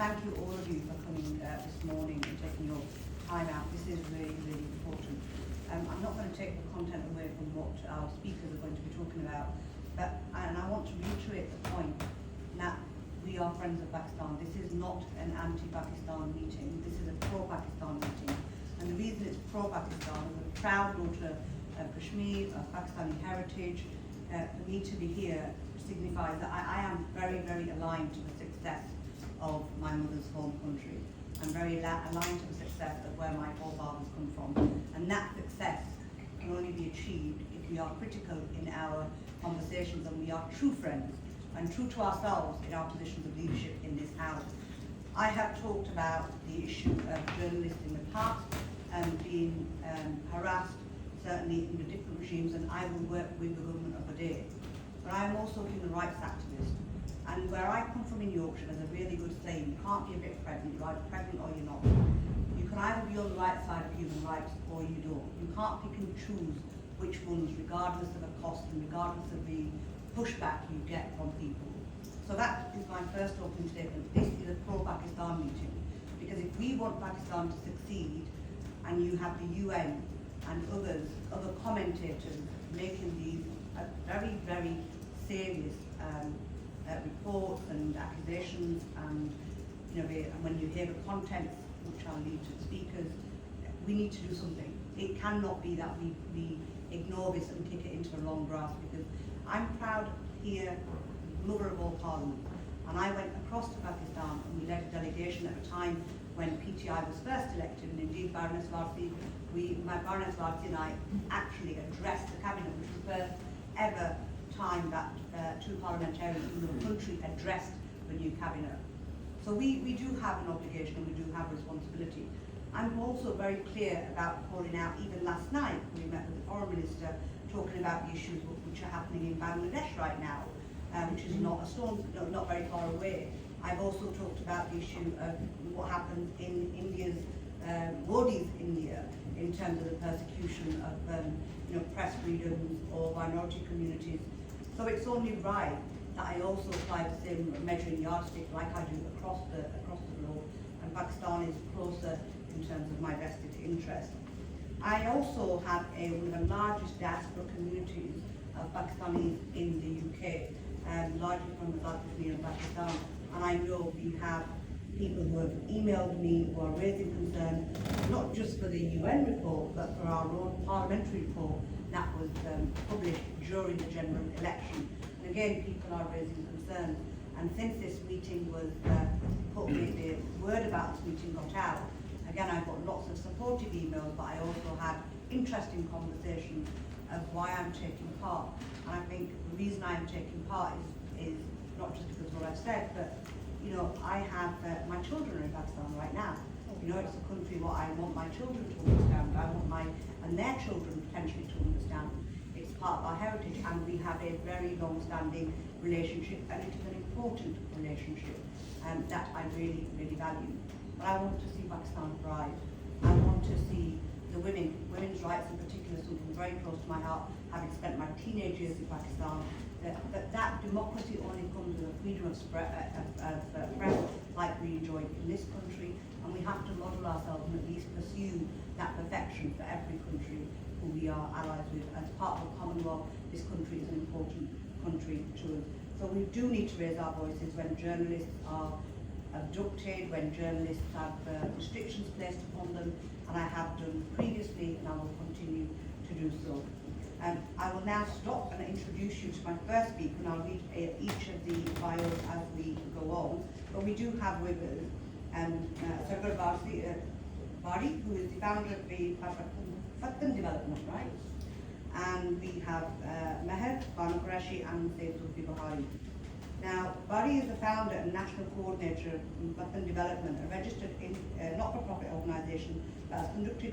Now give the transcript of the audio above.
thank you all of you for coming this morning and taking your time out. This is really, really important. I'm not going to take the content away from what our speakers are going to be talking about, and I want to reiterate the point that we are friends of Pakistan. This is not an anti-Pakistan meeting. This is a pro-Pakistan meeting. And the reason it's pro-Pakistan is a proud daughter of Kashmir, of Pakistani heritage. For me to be here signifies that I am very, very aligned to the success of my mother's home country. I'm very aligned to the success of where my forefathers come from. And that success can only be achieved if we are critical in our conversations and we are true friends and true to ourselves in our positions of leadership in this house. I have talked about the issue of journalists in the past being harassed, certainly under different regimes, and I will work with the government of the day. But I am also a human rights activist. And where I come from in Yorkshire, there's a really good saying: you can't be a bit pregnant, you're either pregnant or you're not. You can either be on the right side of human rights or you don't. You can't pick and choose which ones, regardless of the cost and regardless of the pushback you get from people. So that is my first opening statement. This is a pro-Pakistan meeting, because if we want Pakistan to succeed, and you have the UN and other commentators making these very, very serious reports and accusations, and when you hear the contents, which I'll leave to the speakers, we need to do something. It cannot be that we ignore this and kick it into the long grass, because I'm proud here, mother of all parliament, and I went across to Pakistan and we led a delegation at a time when PTI was first elected, and indeed Baroness Zulfi, Baroness Zulfi and I actually addressed the cabinet, which was the first ever time that two parliamentarians in the country addressed the new cabinet. So we do have an obligation and we do have a responsibility. I'm also very clear about calling out, even last night we met with the foreign minister talking about the issues which are happening in Bangladesh right now, which is not very far away. I've also talked about the issue of what happens in India's, Modi's India, in terms of the persecution of press freedoms or minority communities. So it's only right that I also apply the same measuring yardstick like I do across the globe, and Pakistan is closer in terms of my vested interest. I also have one of the largest diaspora communities of Pakistanis in the UK, largely from the South Kashmir and Pakistan, and I know we have people who have emailed me who are raising concern, not just for the UN report, but for our own parliamentary report that was published during the general election. And again, people are raising concerns. And since this meeting was the word about this meeting got out, again, I got lots of supportive emails, but I also had interesting conversations of why I'm taking part. And I think the reason I'm taking part is not just because of what I've said, but I have my children are in Pakistan right now. It's a country what I want my children to understand. I want and their children potentially to understand. It's part of our heritage, and we have a very long-standing relationship, and it is an important relationship that I really, really value. But I want to see Pakistan thrive. I want to see the women's rights in particular, something very close to my heart, having spent my teenage years in Pakistan. That democracy only comes with a freedom of press like we enjoy in this country, and we have to model ourselves and at least pursue that perfection for every country who we are allies with. As part of the Commonwealth, this country is an important country to us. So we do need to raise our voices when journalists are abducted, when journalists have restrictions placed upon them, and I have done previously, and I will continue to do so. I will now stop and introduce you to my first speaker, and I'll read each of the bios as we go on. But we do have with us Sarkar Bari, who is the founder of the Bano development, right? And we have Meher, Bano and Zulfi Bukhari. Now, Bari is the founder and national coordinator of Bano Development, a registered not-for-profit organisation that has conducted